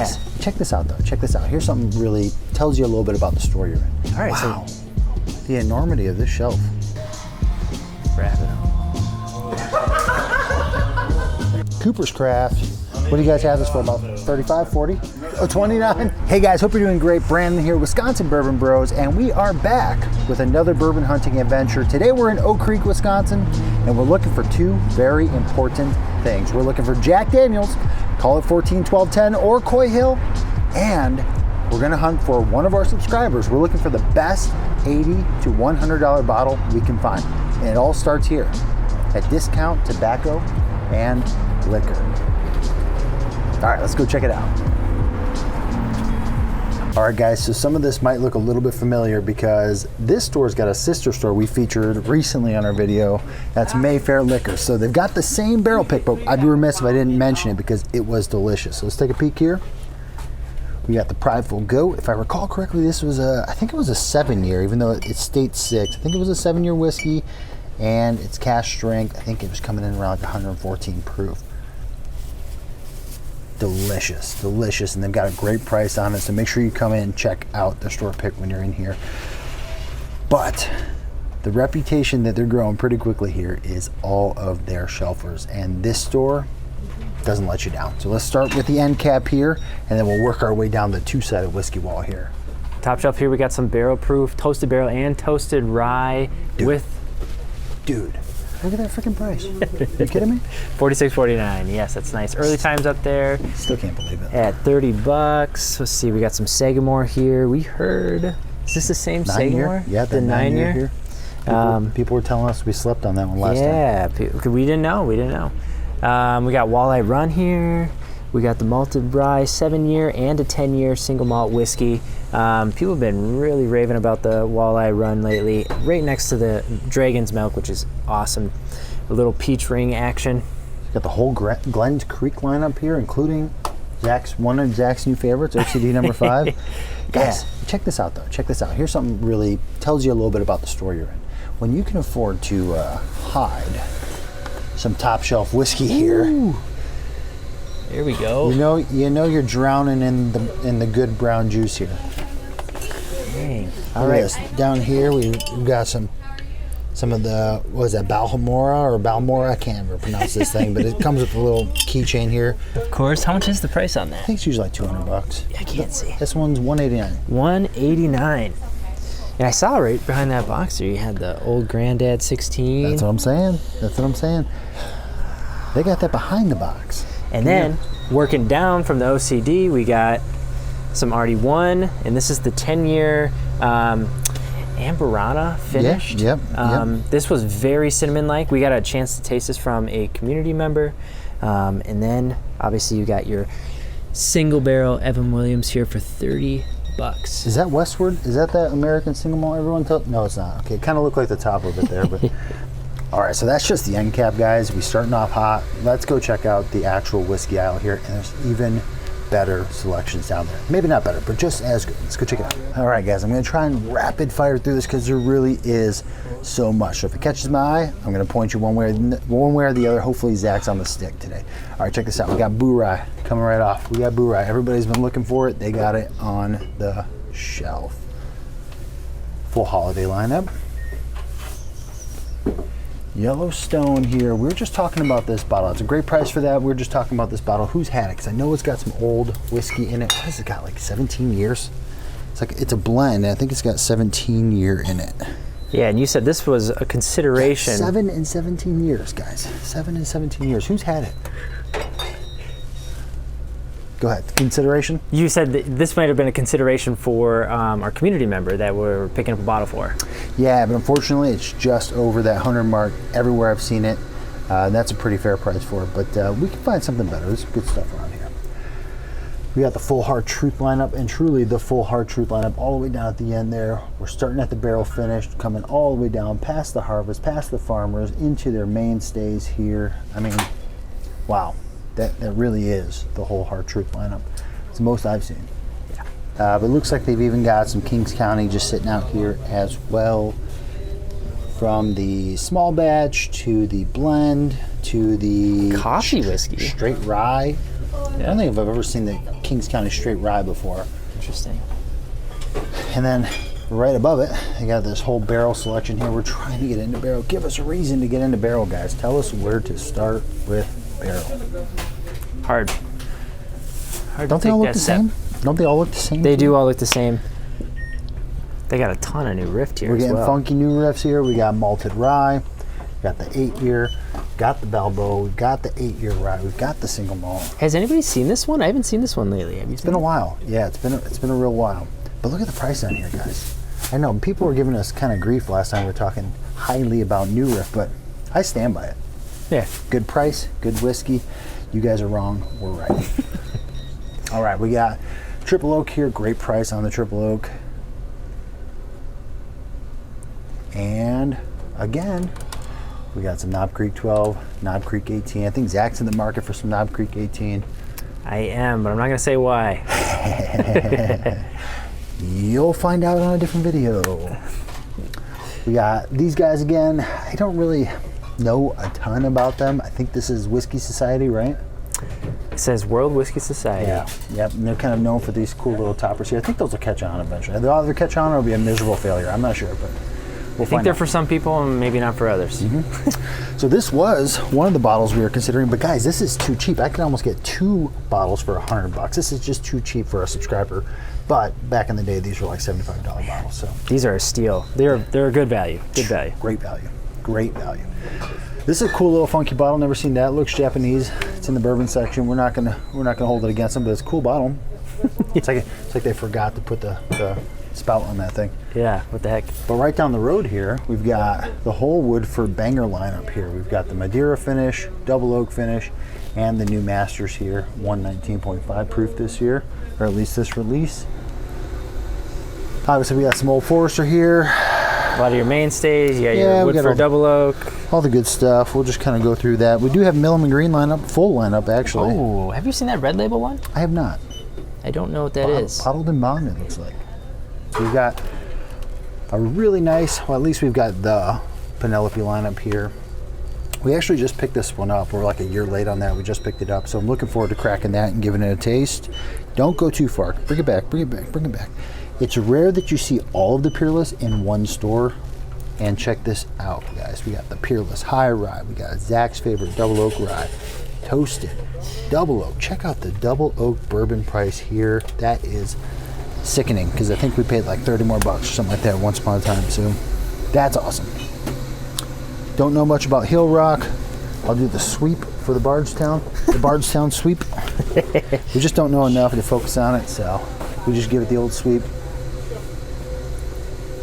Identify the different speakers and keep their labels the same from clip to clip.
Speaker 1: Guys, check this out though. Check this out. Here's something really tells you a little bit about the store you're in.
Speaker 2: All right,
Speaker 1: wow. So the enormity of this shelf.
Speaker 2: Wrap it up.
Speaker 1: Cooper's Craft. What do you guys have this for? About 35, 40? Oh, 29? Hey guys, hope you're doing great. Brandon here, Wisconsin Bourbon Bros, and we are back with another bourbon hunting adventure. Today we're in Oak Creek, Wisconsin, and we're looking for two very important things. We're looking for Jack Daniels, call it 14, 12, 10, or Coy Hill, and we're gonna hunt for one of our subscribers. We're looking for the best $80 to $100 bottle we can find. And it all starts here at Discount Tobacco and Liquor. All right, let's go check it out. All right, guys, so some of this might look a little bit familiar because this store's got a sister store we featured recently on our video. That's Mayfair Liquor. So they've got the same barrel pick, but I'd be remiss if I didn't mention it because it was delicious. So let's take a peek here. We got the Prideful Goat. If I recall correctly, this was I think it was a 7-year, even though it states 6. I think it was a 7-year whiskey, and it's cask strength. I think it was coming in around like 114 proof. Delicious, delicious, and they've got a great price on it, so make sure you come in and check out the store pick when you're in here. But the reputation that they're growing pretty quickly here is all of their shelfers, and this store doesn't let you down. So let's start with the end cap here, and then we'll work our way down the two-sided whiskey wall here.
Speaker 2: Top shelf here, we got some barrel proof, toasted barrel and toasted rye. Dude, look at that freaking price. Are you kidding me? $46.49. Yes, that's nice. Early times up there.
Speaker 1: Still can't believe it.
Speaker 2: At $30. Let's see, we got some Sagamore here. We heard, is this the same Sagamore?
Speaker 1: Yeah, the 9-year here. People were telling us we slept on that one last time.
Speaker 2: Yeah, we didn't know. We got Walleye Run here. We got the malted rye 7-year and a 10-year single malt whiskey. People have been really raving about the Walleye Run lately. Right next to the Dragon's Milk, which is awesome. A little peach ring action.
Speaker 1: Got the whole Glens Creek lineup here, including one of Zach's new favorites, OCD number 5. Guys, check this out though. Check this out. Here's something really tells you a little bit about the store you're in. When you can afford to hide some top shelf whiskey here.
Speaker 2: Ooh. There we go.
Speaker 1: You know you're drowning in the good brown juice here.
Speaker 2: Dang. All right.
Speaker 1: Down here we've got some of the, what is that, Balmora? I can't ever pronounce this thing, but it comes with a little keychain here.
Speaker 2: Of course. How much is the price on that?
Speaker 1: I think it's usually like $200.
Speaker 2: I can't see.
Speaker 1: This one's $189.
Speaker 2: $189. And I saw right behind that box there, you had the old Granddad 16.
Speaker 1: That's what I'm saying. They got that behind the box.
Speaker 2: And then, working down from the OCD, we got some RD1, and this is the 10-year Amberana finished.
Speaker 1: Yep.
Speaker 2: This was very cinnamon-like. We got a chance to taste this from a community member. And then, obviously, you got your single barrel Evan Williams here for $30.
Speaker 1: Is that Westward? Is that American single malt everyone tells? No, it's not. Okay, it kind of looked like the top of it there, but... All right, so that's just the end cap, guys. We're starting off hot. Let's go check out the actual whiskey aisle here, and there's even better selections down there. Maybe not better, but just as good. Let's go check it out. All right, guys, I'm gonna try and rapid fire through this because there really is so much. So if it catches my eye, I'm gonna point you one way or the other. Hopefully Zach's on the stick today. All right, check this out. We got Boo Rye coming right off. We got Boo Rye. Everybody's been looking for it. They got it on the shelf. Full holiday lineup. Yellowstone here. We were just talking about this bottle. It's a great price for that. We were just talking about this bottle. Who's had it? Because I know it's got some old whiskey in it. What has it got? Like 17 years? It's a blend. I think it's got 17 year in it.
Speaker 2: Yeah, and you said this was a consideration.
Speaker 1: 7 and 17 years, guys. 7 and 17 years. Who's had it? Go ahead. Consideration?
Speaker 2: You said that this might have been a consideration for our community member that we're picking up a bottle for.
Speaker 1: Yeah, but unfortunately, it's just over that 100 mark everywhere I've seen it. That's a pretty fair price for it, but we can find something better. There's good stuff around here. We got the Full Hard Truth lineup, and truly the Full Hard Truth lineup all the way down at the end there. We're starting at the barrel finish, coming all the way down past the harvest, past the farmers, into their mainstays here. I mean, wow. That really is the whole Hard Truth lineup. It's the most I've seen.
Speaker 2: Yeah.
Speaker 1: But it looks like they've even got some Kings County just sitting out here as well. From the small batch to the blend. to the
Speaker 2: coffee whiskey.
Speaker 1: Straight rye. I don't think I've ever seen the Kings County straight rye before.
Speaker 2: Interesting.
Speaker 1: And then right above it, you got this whole barrel selection here. We're trying to get into barrel. Give us a reason to get into barrel, guys. Tell us where to start with barrel.
Speaker 2: Hard.
Speaker 1: Don't they all look the same? Don't they all look the same?
Speaker 2: They do all look the same. They got a ton of new rift here.
Speaker 1: We're getting
Speaker 2: as well.
Speaker 1: funky new riffs here. We got malted rye. We got the 8-year. Got the Balboa. We've got the 8-year rye. We've got the single malt.
Speaker 2: Has anybody seen this one? I haven't seen this one lately. Have you?
Speaker 1: It's been a while. Yeah, it's been a real while. But look at the price on here, guys. I know people were giving us kind of grief last time we were talking highly about new riff, but I stand by it.
Speaker 2: Yeah.
Speaker 1: Good price, good whiskey. You guys are wrong. We're right. All right, we got Triple Oak here. Great price on the Triple Oak. And again, we got some Knob Creek 12, Knob Creek 18. I think Zach's in the market for some Knob Creek 18.
Speaker 2: I am, but I'm not going to say why.
Speaker 1: You'll find out on a different video. We got these guys again. I don't really know a ton about them. I think this is Whiskey Society, right?
Speaker 2: It says World Whiskey Society.
Speaker 1: Yeah. Yep. And they're kind of known for these cool little toppers here. I think those will catch on eventually. They'll either catch on or it'll be a miserable failure. I'm not sure, but
Speaker 2: I think they're for some people and maybe not for others.
Speaker 1: Mm-hmm. So this was one of the bottles we were considering, but guys, this is too cheap. I can almost get 2 bottles for $100. This is just too cheap for a subscriber. But back in the day, these were like $75 bottles. So
Speaker 2: these are a steal. They're a good value. Good value.
Speaker 1: Great value. Great value. This is a cool little funky bottle. Never seen that. Looks Japanese. It's in the bourbon section. We're not gonna hold it against them, but it's a cool bottle. It's like they forgot to put the spout on that thing.
Speaker 2: Yeah, what the heck.
Speaker 1: But right down the road here, we've got the whole Woodford Banger lineup here. We've got the Madeira finish, double oak finish, and the new Masters here, 119.5 proof this year, or at least this release. Obviously, we got some Old Forester here.
Speaker 2: A lot of your mainstays. You got your Woodford double oak.
Speaker 1: All the good stuff. We'll just kind of go through that. We do have Millum and Green lineup, full lineup actually.
Speaker 2: Oh, have you seen that red label one?
Speaker 1: I have not.
Speaker 2: I don't know what that is.
Speaker 1: Bottled and bound, it looks like. So we've got a really nice, well, at least we've got the Penelope lineup here. We actually just picked this one up. We're like a year late on that. We just picked it up. So I'm looking forward to cracking that and giving it a taste. Don't go too far. Bring it back, bring it back, bring it back. It's rare that you see all of the Peerless in one store. And check this out, guys. We got the Peerless High Rye. We got Zach's favorite Double Oak Rye. Toasted Double Oak. Check out the Double Oak bourbon price here. That is sickening because I think we paid like 30 more bucks or something like that once upon a time. So that's awesome. Don't know much about Hill Rock. I'll do the sweep for the Bardstown. The Bardstown sweep. We just don't know enough to focus on it, so we just give it the old sweep.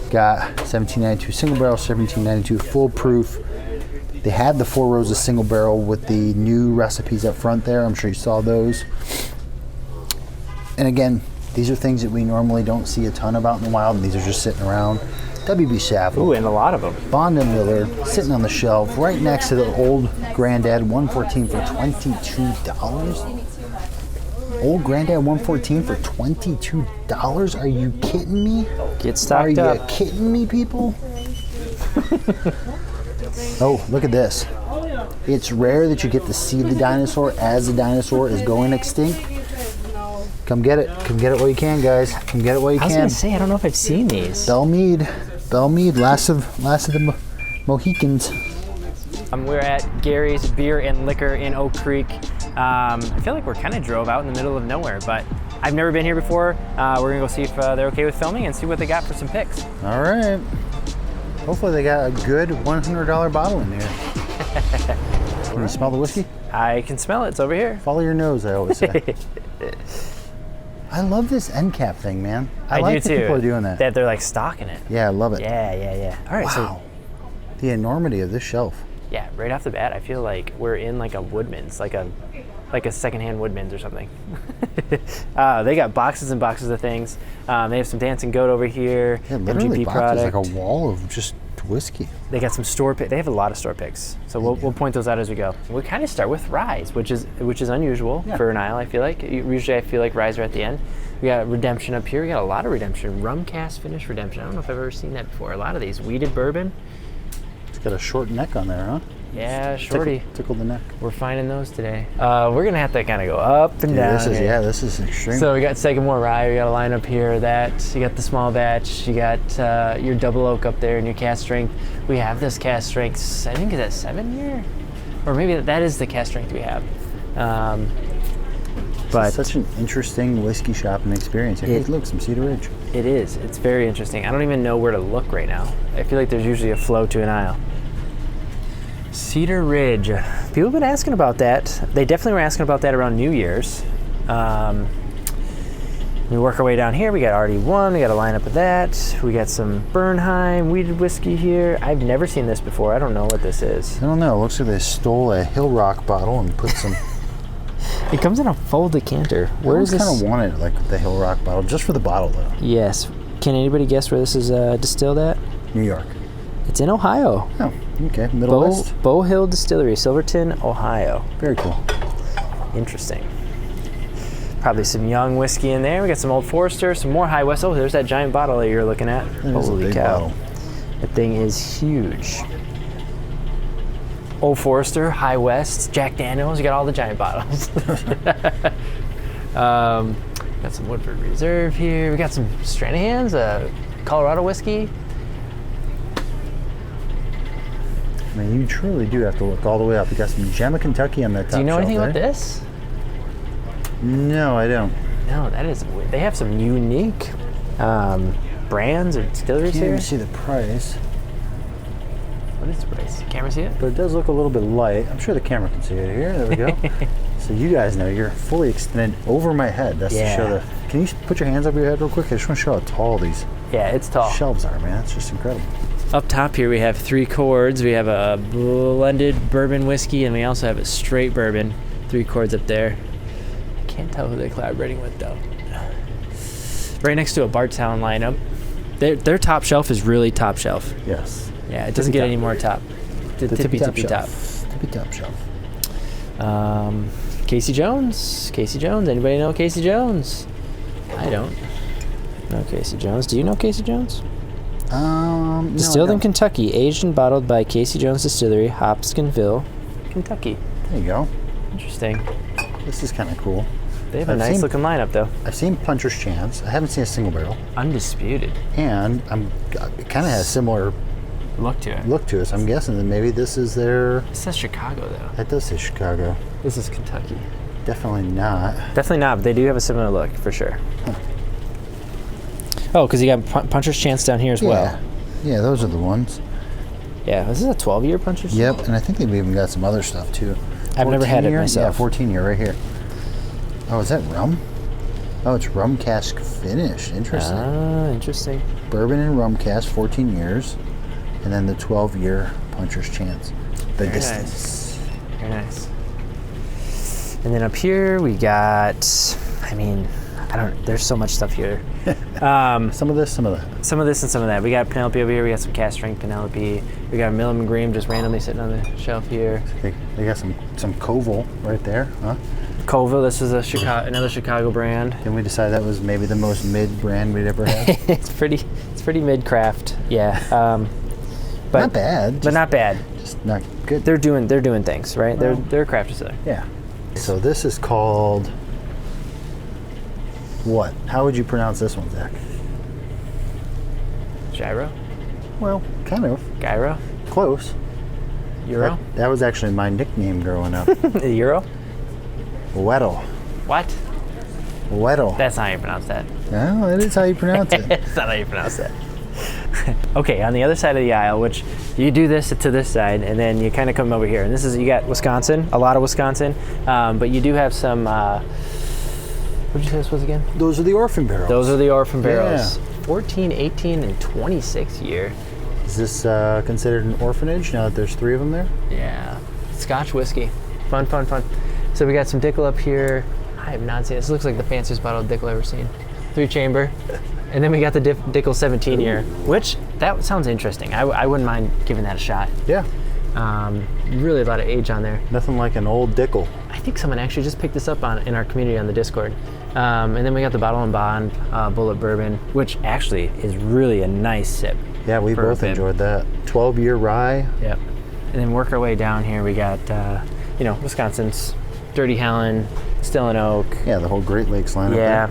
Speaker 1: Got 1792 single barrel, 1792 full proof. They had the 4 Roses single barrel with the new recipes up front there. I'm sure you saw those. And again, these are things that we normally don't see a ton about in the wild, and these are just sitting around. WB Schaffel.
Speaker 2: Ooh, and a lot of them.
Speaker 1: Bond and Miller sitting on the shelf right next to the old Granddad 114 for $22. Old Granddad 114 for $22? Are you kidding me?
Speaker 2: Get stocked up.
Speaker 1: Are you kidding me, people? Oh, look at this. It's rare that you get to see the dinosaur as the dinosaur is going extinct. Come get it. Come get it while you can, guys. Come get it while you can.
Speaker 2: I was going to say, I don't know if I've seen these.
Speaker 1: Belle Meade, last of the Mohicans.
Speaker 2: We're at Gary's Beer and Liquor in Oak Creek. I feel like we're kind of drove out in the middle of nowhere, but I've never been here before. We're gonna go see if they're okay with filming and see what they got for some picks.
Speaker 1: All right. Hopefully they got a good $100 bottle in here. Can you smell the whiskey?
Speaker 2: I can smell it. It's over here.
Speaker 1: Follow your nose, I always say. I love this end cap thing, man. I like
Speaker 2: do
Speaker 1: that
Speaker 2: too.
Speaker 1: people are doing that.
Speaker 2: That they're like stocking it.
Speaker 1: Yeah, I love it.
Speaker 2: Yeah. All right,
Speaker 1: wow. The enormity of this shelf.
Speaker 2: Yeah, right off the bat, I feel like we're in like a Woodman's, like a secondhand Woodman's or something. They got boxes and boxes of things. They have some Dancing Goat over here.
Speaker 1: Yeah, literally
Speaker 2: MGP
Speaker 1: boxes,
Speaker 2: product.
Speaker 1: like a wall of just whiskey.
Speaker 2: They got some store picks. They have a lot of store picks, so we'll point those out as we go. We kind of start with ryes, which is unusual for an aisle. I feel like usually I feel like ryes are at the end. We got Redemption up here. We got a lot of Redemption. Rum cask finish Redemption. I don't know if I've ever seen that before. A lot of these weeded bourbon.
Speaker 1: It's got a short neck on there, huh?
Speaker 2: Yeah, shorty.
Speaker 1: Tickle the neck.
Speaker 2: We're finding those today. We're gonna have to kind of go up and down.
Speaker 1: This is extreme.
Speaker 2: So we got Sagamore Rye. We got a line up here. That you got the small batch. You got your double oak up there and your cast strength. We have this cast strength. I think is that 7 year, or maybe that is the cast strength we have. But
Speaker 1: it's such an interesting whiskey shopping experience. Hey, look, some Cedar Ridge.
Speaker 2: It is. It's very interesting. I don't even know where to look right now. I feel like there's usually a flow to an aisle. Cedar Ridge. People have been asking about that. They definitely were asking about that around New Year's. We work our way down here. We got RD1. We got a lineup of that. We got some Bernheim weeded whiskey here. I've never seen this before. I don't know what this is.
Speaker 1: I don't know. It looks like they stole a Hill Rock bottle and put some...
Speaker 2: It comes in a full decanter. Where is this?
Speaker 1: I kind of wanted like the Hill Rock bottle, just for the bottle though.
Speaker 2: Yes. Can anybody guess where this is distilled at?
Speaker 1: New York.
Speaker 2: It's in Ohio.
Speaker 1: Oh, okay. Middle West.
Speaker 2: Bow Hill Distillery, Silverton, Ohio.
Speaker 1: Very cool.
Speaker 2: Interesting. Probably some young whiskey in there. We got some Old Forester, some more High West. Oh, there's that giant bottle that you're looking at. Holy cow. Bottle. That thing is huge. Old Forester, High West, Jack Daniels. You got all the giant bottles. Got some Woodford Reserve here. We got some Stranahan's, Colorado whiskey.
Speaker 1: I mean, you truly do have to look all the way up. You got some Gemma Kentucky on that top.
Speaker 2: Do you know anything
Speaker 1: there.
Speaker 2: about this?
Speaker 1: No, I don't.
Speaker 2: No, that is. They have some unique brands or distilleries here.
Speaker 1: Can't even see the price.
Speaker 2: What is the price? Camera see it?
Speaker 1: But it does look a little bit light. I'm sure the camera can see it here. There we go. So you guys know you're fully extended over my head. That's to show the... Can you put your hands over your head real quick? I just want to show how tall these
Speaker 2: it's tall.
Speaker 1: shelves are, man. It's just incredible.
Speaker 2: Up top here we have 3 chords. We have a blended bourbon whiskey, and we also have a straight bourbon. 3 chords up there. Can't tell who they're collaborating with though. Right next to a Bardstown lineup. Their top shelf is really top shelf.
Speaker 1: Yes.
Speaker 2: Yeah, it doesn't get any more top. The tippy top.
Speaker 1: Tippy top shelf.
Speaker 2: Casey Jones. Casey Jones. Anybody know Casey Jones? I don't know Casey Jones. Do you know Casey Jones? Distilled in Kentucky, aged and bottled by Casey Jones Distillery, Hopkinsville, Kentucky.
Speaker 1: There you go.
Speaker 2: Interesting.
Speaker 1: This is kind of cool.
Speaker 2: They have a nice looking lineup though.
Speaker 1: I've seen Puncher's Chance. I haven't seen a single barrel.
Speaker 2: Undisputed.
Speaker 1: And it kind of has similar
Speaker 2: look to it.
Speaker 1: So I'm guessing that maybe this is their...
Speaker 2: It says Chicago though.
Speaker 1: That does say Chicago.
Speaker 2: This is Kentucky.
Speaker 1: Definitely not.
Speaker 2: Definitely not, but they do have a similar look for sure. Huh. Oh, because you got Puncher's Chance down here as well.
Speaker 1: Yeah, those are the ones.
Speaker 2: Yeah, this is a 12-year Puncher's Chance?
Speaker 1: Yep, and I think they've even got some other stuff too.
Speaker 2: I've never had it myself.
Speaker 1: Yeah, 14 year right here. Oh, is that rum? Oh, it's rum cask finish. Interesting.
Speaker 2: Ah, interesting.
Speaker 1: Bourbon and rum cask, 14 years. And then the 12-year Puncher's Chance. The distance.
Speaker 2: Nice. Very nice. And then up here we got, there's so much stuff here.
Speaker 1: Some of this, some of that.
Speaker 2: Some of this and some of that. We got Penelope over here. We got some cast strength Penelope. We got Millam and Graham just randomly sitting on the shelf here.
Speaker 1: They got some Koval right there, huh?
Speaker 2: Koval, this is another Chicago brand.
Speaker 1: Didn't we decide that was maybe the most mid brand we'd ever had?
Speaker 2: It's pretty mid craft, yeah. But
Speaker 1: not bad.
Speaker 2: But not bad.
Speaker 1: Just not good.
Speaker 2: They're doing things, right? Well, they're a craft distiller.
Speaker 1: Yeah. So this is called what? How would you pronounce this one, Zach?
Speaker 2: Gyro?
Speaker 1: Well, kind of.
Speaker 2: Gyro?
Speaker 1: Close.
Speaker 2: Euro?
Speaker 1: That was actually my nickname growing up.
Speaker 2: Euro?
Speaker 1: Weddle.
Speaker 2: What?
Speaker 1: Weddle.
Speaker 2: That's not how you pronounce that.
Speaker 1: No, that is how you pronounce it.
Speaker 2: That's not how you pronounce that. Okay, on the other side of the aisle, which you do this to this side, and then you kind of come over here. And you got Wisconsin, a lot of Wisconsin, but you do have some, what did you say this was again?
Speaker 1: Those are the orphan barrels.
Speaker 2: Those are the orphan barrels.
Speaker 1: Yeah.
Speaker 2: 14, 18, and 26 year.
Speaker 1: Is this considered an orphanage now that there's 3 of them there?
Speaker 2: Yeah. Scotch whiskey. Fun. So we got some Dickel up here. I have not seen this. This looks like the fanciest bottle of Dickel I've ever seen. 3-chamber. And then we got the Dickel 17 year, which that sounds interesting. I wouldn't mind giving that a shot.
Speaker 1: Yeah.
Speaker 2: Really a lot of age on there.
Speaker 1: Nothing like an old Dickel.
Speaker 2: I think someone actually just picked this up in our community on the Discord. And then we got the Bottle and Bond Bullet Bourbon, which actually is really a nice sip.
Speaker 1: Yeah, we both enjoyed that. 12-year rye.
Speaker 2: Yep. and then work our way down here. We got, Wisconsin's Dirty Helen, Still and Oak.
Speaker 1: Yeah, the whole Great Lakes lineup.
Speaker 2: Yeah,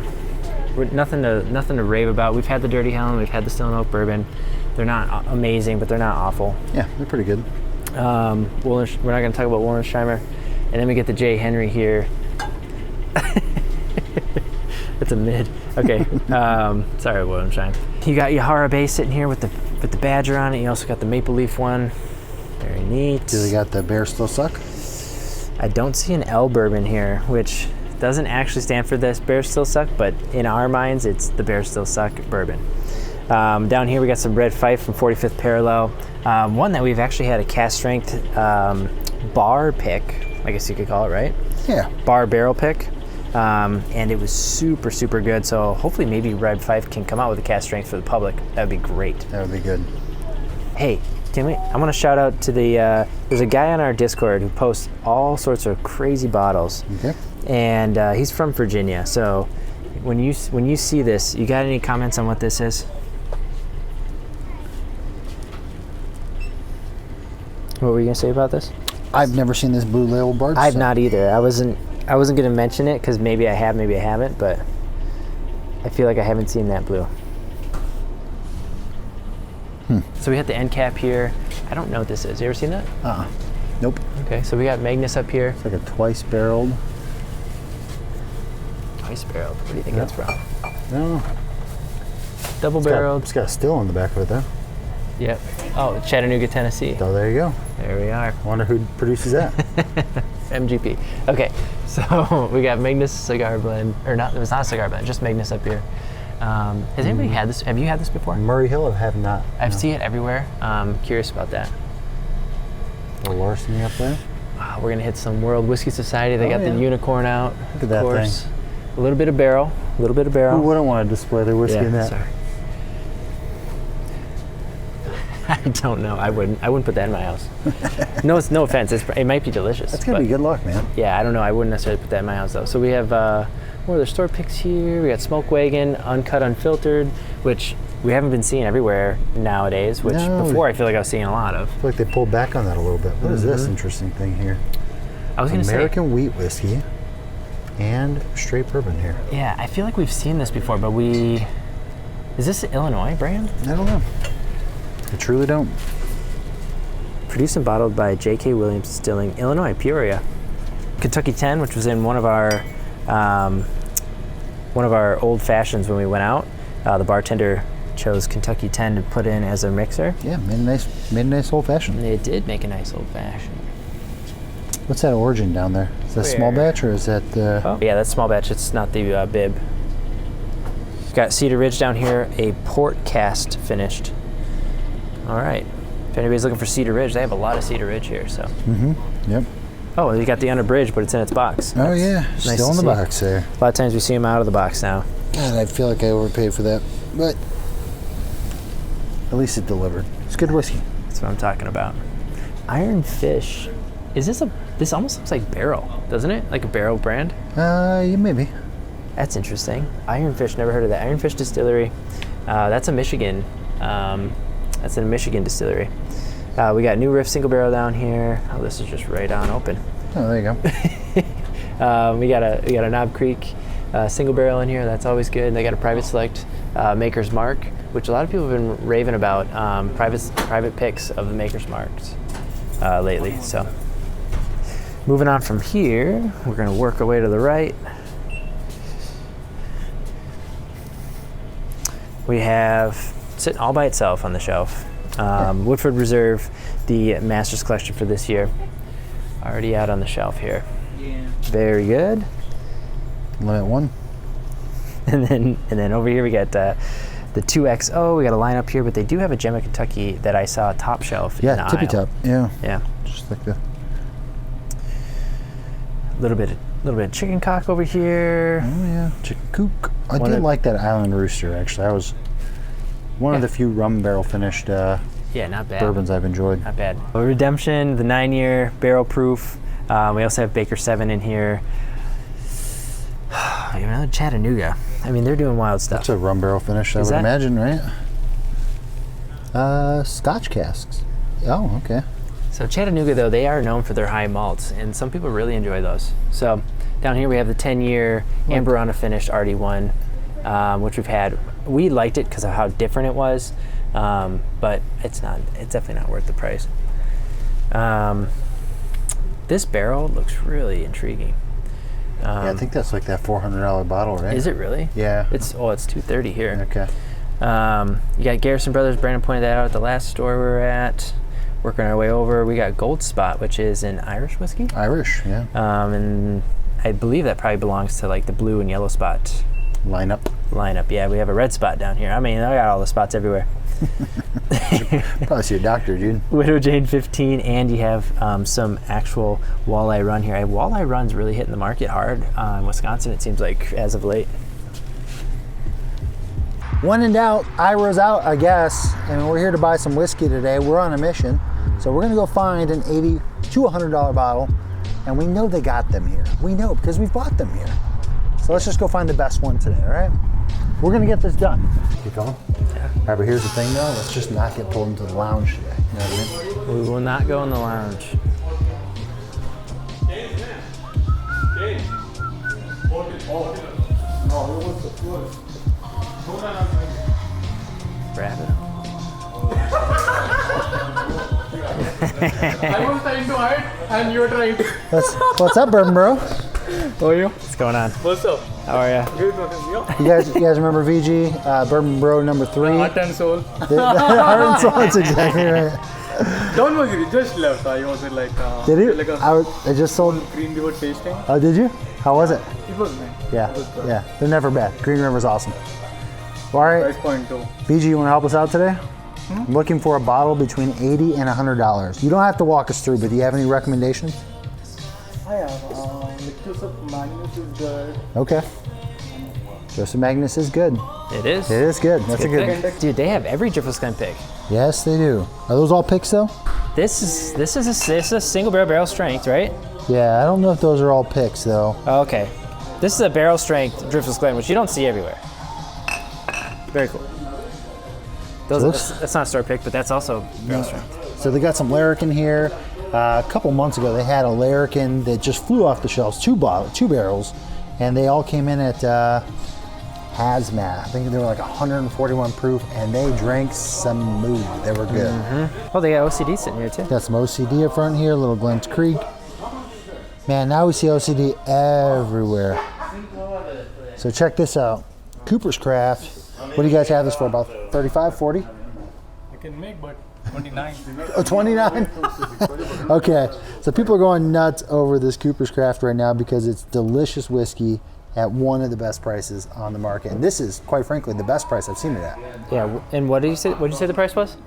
Speaker 2: nothing to rave about. We've had the Dirty Helen, we've had the Still and Oak Bourbon. They're not amazing, but they're not awful.
Speaker 1: Yeah, they're pretty good.
Speaker 2: We're not going to talk about Wallensheimer. And then we get the J. Henry here. It's a mid. Okay. Sorry, Wallensheimer. You got Yahara Bay sitting here with the Badger on it. You also got the Maple Leaf one. Very neat.
Speaker 1: Do they got the Bear Still Suck?
Speaker 2: I don't see an L bourbon here, which doesn't actually stand for this Bear Still Suck, but in our minds, it's the Bear Still Suck bourbon. Down here, we got some Red Fife from 45th Parallel. One that we've actually had a cast strength bar pick, I guess you could call it, right?
Speaker 1: Yeah.
Speaker 2: Bar barrel pick. And it was super, super good. So hopefully maybe Red Fife can come out with a cast strength for the public. That would be great.
Speaker 1: That would be good.
Speaker 2: Hey, I want to shout out to there's a guy on our Discord who posts all sorts of crazy bottles.
Speaker 1: Okay.
Speaker 2: And he's from Virginia. So when you see this, you got any comments on what this is? What were you gonna say about this?
Speaker 1: I've never seen this Blue Label Bard.
Speaker 2: I've not either. I wasn't gonna mention it because maybe I have, maybe I haven't, but I feel like I haven't seen that blue. So we have the end cap here. I don't know what this is. You ever seen that?
Speaker 1: Nope.
Speaker 2: Okay, so we got Magnus up here.
Speaker 1: It's like a twice barreled.
Speaker 2: Twice barreled. What do you think that's from?
Speaker 1: I don't know.
Speaker 2: Double barreled.
Speaker 1: It's got a still on the back of it though.
Speaker 2: Yep. Oh, Chattanooga, Tennessee.
Speaker 1: Oh, there you go.
Speaker 2: There we are.
Speaker 1: I wonder who produces that.
Speaker 2: MGP. Okay, so we got Magnus cigar blend, or not? It was not a cigar blend, just Magnus up here. Has anybody had this? Have you had this before?
Speaker 1: Murray Hill, I have not.
Speaker 2: I've seen it everywhere. Curious about that.
Speaker 1: The larceny up there.
Speaker 2: We're gonna hit some World Whiskey Society. They got the unicorn out.
Speaker 1: Look at that thing.
Speaker 2: A little bit of barrel. A little bit of barrel.
Speaker 1: Who wouldn't want to display their whiskey in that?
Speaker 2: Sorry. I don't know. I wouldn't put that in my house. No offense. It might be delicious.
Speaker 1: That's gonna be good luck, man.
Speaker 2: Yeah, I don't know. I wouldn't necessarily put that in my house though. So we have more of their store picks here. We got Smoke Wagon, Uncut, Unfiltered, which we haven't been seeing everywhere nowadays. Which before I feel like I was seeing a lot of.
Speaker 1: I feel like they pulled back on that a little bit. What is this interesting thing here?
Speaker 2: I was gonna say
Speaker 1: American wheat whiskey and straight bourbon here.
Speaker 2: Yeah, I feel like we've seen this before, but is this an Illinois brand?
Speaker 1: I don't know. I truly don't.
Speaker 2: Produced and bottled by J.K. Williams Distilling, Illinois, Peoria. Kentucky 10, which was in one of our old fashions when we went out. The bartender chose Kentucky 10 to put in as a mixer.
Speaker 1: Yeah, made a nice old fashioned.
Speaker 2: It did make a nice old fashioned.
Speaker 1: What's that origin down there? Is that small batch or is that the...
Speaker 2: Oh, yeah, that's small batch. It's not the bib. Got Cedar Ridge down here, a port cast finished. All right. If anybody's looking for Cedar Ridge, they have a lot of Cedar Ridge here. So.
Speaker 1: Yep.
Speaker 2: Oh, you got the unabridged, but it's in its box.
Speaker 1: Oh yeah,
Speaker 2: nice
Speaker 1: still in the box there.
Speaker 2: A lot of times we see them out of the box now.
Speaker 1: God, I feel like I overpaid for that, but at least it delivered. It's good whiskey.
Speaker 2: That's what I'm talking about. Iron Fish. Is this this almost looks like barrel, doesn't it? Like a barrel brand?
Speaker 1: Yeah, maybe.
Speaker 2: That's interesting. Iron Fish, never heard of that. Iron Fish Distillery. That's a Michigan. That's a Michigan distillery. We got New Riff single barrel down here. Oh, this is just right on open.
Speaker 1: Oh, there you
Speaker 2: go. We got a Knob Creek single barrel in here. That's always good. And they got a Private Select Maker's Mark, which a lot of people have been raving about. Private picks of the Maker's Marks lately. So moving on from here, we're gonna work our way to the right. We have sitting all by itself on the shelf. Woodford Reserve, the Masters Collection for this year. Already out on the shelf here. Yeah. Very good.
Speaker 1: Limit 1.
Speaker 2: And then over here we got the 2XO. We got a line up here, but they do have a Gem of Kentucky that I saw top shelf.
Speaker 1: Yeah,
Speaker 2: in
Speaker 1: tippy top. Yeah.
Speaker 2: Yeah.
Speaker 1: Just like the.
Speaker 2: Little bit of chicken cock over here.
Speaker 1: Oh yeah, chicken cook. I did like that Island Rooster actually. That was one of the few rum barrel finished
Speaker 2: not bad.
Speaker 1: bourbons I've enjoyed.
Speaker 2: Not bad. Redemption, the 9-year barrel proof. We also have Baker 7 in here. Chattanooga. I mean, they're doing wild stuff.
Speaker 1: That's a rum barrel finish, I would imagine, right? Scotch casks. Oh, okay.
Speaker 2: So Chattanooga, though, they are known for their high malts, and some people really enjoy those. So down here we have the 10-year Amberana finished RD1, which we've had. We liked it because of how different it was, but it's definitely not worth the price. This barrel looks really intriguing.
Speaker 1: Yeah, I think that's like that $400 bottle, right?
Speaker 2: Is it really?
Speaker 1: Yeah.
Speaker 2: It's $230 here.
Speaker 1: Okay.
Speaker 2: You got Garrison Brothers. Brandon pointed that out at the last store we were at. Working our way over, we got Gold Spot, which is an Irish whiskey.
Speaker 1: Irish, yeah.
Speaker 2: And I believe that probably belongs to like the blue and yellow spot lineup. Yeah, we have a red spot down here. I mean, I got all the spots everywhere.
Speaker 1: Probably see a doctor, dude.
Speaker 2: Widow Jane 15, and you have some actual walleye run here. Walleye run's really hitting the market hard in Wisconsin, it seems like, as of late.
Speaker 1: When in doubt, Ira's out, I guess. And we're here to buy some whiskey today. We're on a mission. So we're gonna go find an $80 to $100 bottle. And we know they got them here. We know because we've bought them here. So let's just go find the best one today, all right? We're gonna get this done. Keep going?
Speaker 2: Yeah.
Speaker 1: All right, but here's the thing though, let's just not get pulled into the lounge today. You know what I mean?
Speaker 2: We will not go in the lounge. Rabbit.
Speaker 3: I was trying to hide and you were trying to.
Speaker 1: What's up, Bourbon Bro?
Speaker 3: How are you?
Speaker 2: What's going on?
Speaker 3: What's up?
Speaker 2: How are you?
Speaker 3: Good, nothing.
Speaker 1: You guys remember VG, Bourbon Bro number 3?
Speaker 3: Heart and soul.
Speaker 1: The Heart and Soul, that's exactly right.
Speaker 3: Don't worry, he just left. I was like.
Speaker 1: Did he?
Speaker 3: Like
Speaker 1: I just sold.
Speaker 3: Green River tasting.
Speaker 1: Oh, did you? How was it?
Speaker 3: It was nice.
Speaker 1: Yeah, they're never bad. Green River's awesome. All right,
Speaker 3: Price point too.
Speaker 1: BG, you want to help us out today? I'm looking for a bottle between $80 and $100. You don't have to walk us through, but do you have any recommendations?
Speaker 3: I have. Joseph Magnus is good.
Speaker 1: Okay. Joseph Magnus is good.
Speaker 2: It is.
Speaker 1: It is good. That's a good
Speaker 2: thing. Dude, they have every Driffelskin pick.
Speaker 1: Yes, they do. Are those all picks though?
Speaker 2: This is a single barrel strength, right?
Speaker 1: Yeah, I don't know if those are all picks though.
Speaker 2: Oh, okay. This is a barrel strength Driffelskin, which you don't see everywhere. Very cool. That's not a store pick, but that's also barrel strength.
Speaker 1: So they got some Larrikin here. A couple months ago, they had a Larrikin that just flew off the shelves, two barrels, and they all came in at hazmat. I think they were like 141 proof, and they drank smooth. They were good.
Speaker 2: Oh, they got OCD sitting here too.
Speaker 1: Got some OCD up front here, little Glens Creek. Man, now we see OCD everywhere. So check this out. Cooper's Craft. What do you guys have this for? About 35, 40?
Speaker 3: You can make, but 29.
Speaker 1: Oh, 29? Okay, so people are going nuts over this Cooper's Craft right now because it's delicious whiskey at one of the best prices on the market. And this is, quite frankly, the best price I've seen it at.
Speaker 2: Yeah, and what did you say? What did you say the price was?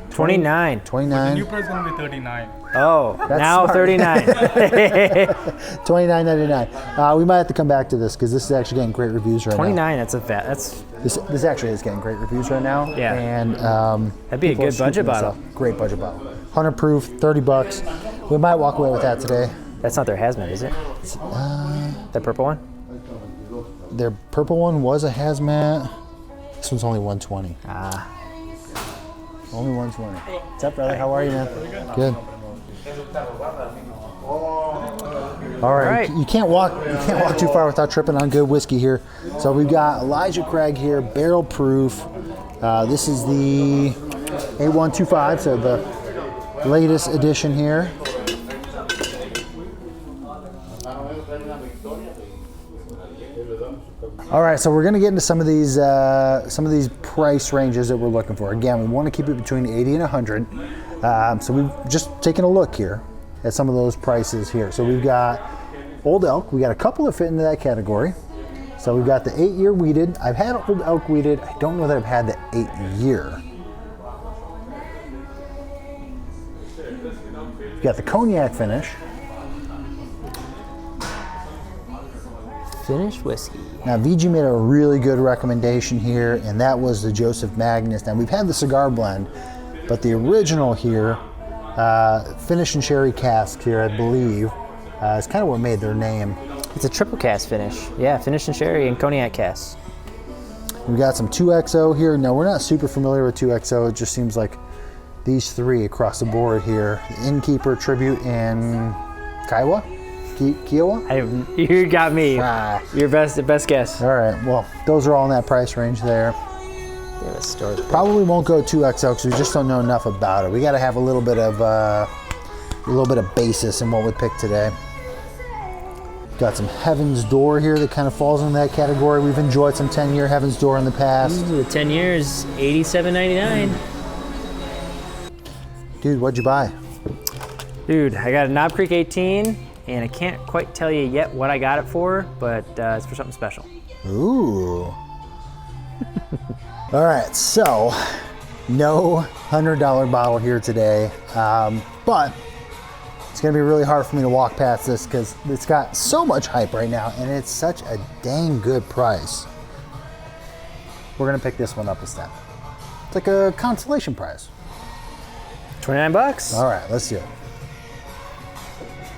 Speaker 2: 29.
Speaker 1: 29.
Speaker 3: The new price is going to be 39.
Speaker 2: Oh,
Speaker 1: That's
Speaker 2: now
Speaker 1: smart.
Speaker 2: 39.
Speaker 1: $29.99. We might have to come back to this because this is actually getting great reviews right
Speaker 2: 29. That's
Speaker 1: now. This actually is getting great reviews right now.
Speaker 2: Yeah.
Speaker 1: And
Speaker 2: that'd be a
Speaker 1: people are
Speaker 2: good budget
Speaker 1: scooping this
Speaker 2: bottle.
Speaker 1: up. Great budget bottle. 100 proof, $30. We might walk away with that today.
Speaker 2: That's not their hazmat, is it? That purple one?
Speaker 1: Their purple one was a hazmat. This one's only 120. Only 120. What's up, brother? How are you, man? Good. All right. You can't walk too far without tripping on good whiskey here. So we've got Elijah Craig here, barrel proof. This is the 8125, so the latest edition here. All right, so we're gonna get into some of these price ranges that we're looking for. Again, we want to keep it between 80 and 100. So we've just taken a look here at some of those prices here. So we've got Old Elk. We got a couple that fit into that category. So we've got the 8-year wheated. I've had Old Elk wheated. I don't know that I've had the 8-year. We've got the cognac finish.
Speaker 2: Finished whiskey.
Speaker 1: Now, VG made a really good recommendation here, and that was the Joseph Magnus. Now, we've had the cigar blend, but the original here, finish and sherry cask here, I believe, is kind of what made their name.
Speaker 2: It's a triple cast finish. Yeah, finished in sherry and cognac cast.
Speaker 1: We've got some 2XO here. Now, we're not super familiar with 2XO. It just seems like these three across the board here. Innkeeper, Tribute, and Kiowa? Kiowa?
Speaker 2: You got me. Your best guess.
Speaker 1: All right, well, those are all in that price range there.
Speaker 2: Yeah, the store's
Speaker 1: Probably won't go 2XL because we just don't know enough about it. We got to have a little bit of basis in what we picked today. Got some Heaven's Door here that kind of falls in that category. We've enjoyed some 10-year Heaven's Door in the past.
Speaker 2: The 10 years, $87.99.
Speaker 1: Dude, what'd you buy?
Speaker 2: Dude, I got a Knob Creek 18, and I can't quite tell you yet what I got it for, but it's for something special.
Speaker 1: Ooh. All right, so no $100 bottle here today, but it's gonna be really hard for me to walk past this because it's got so much hype right now and it's such a dang good price. We're gonna pick this one up instead. It's like a consolation prize.
Speaker 2: 29 bucks.
Speaker 1: All right, let's do it.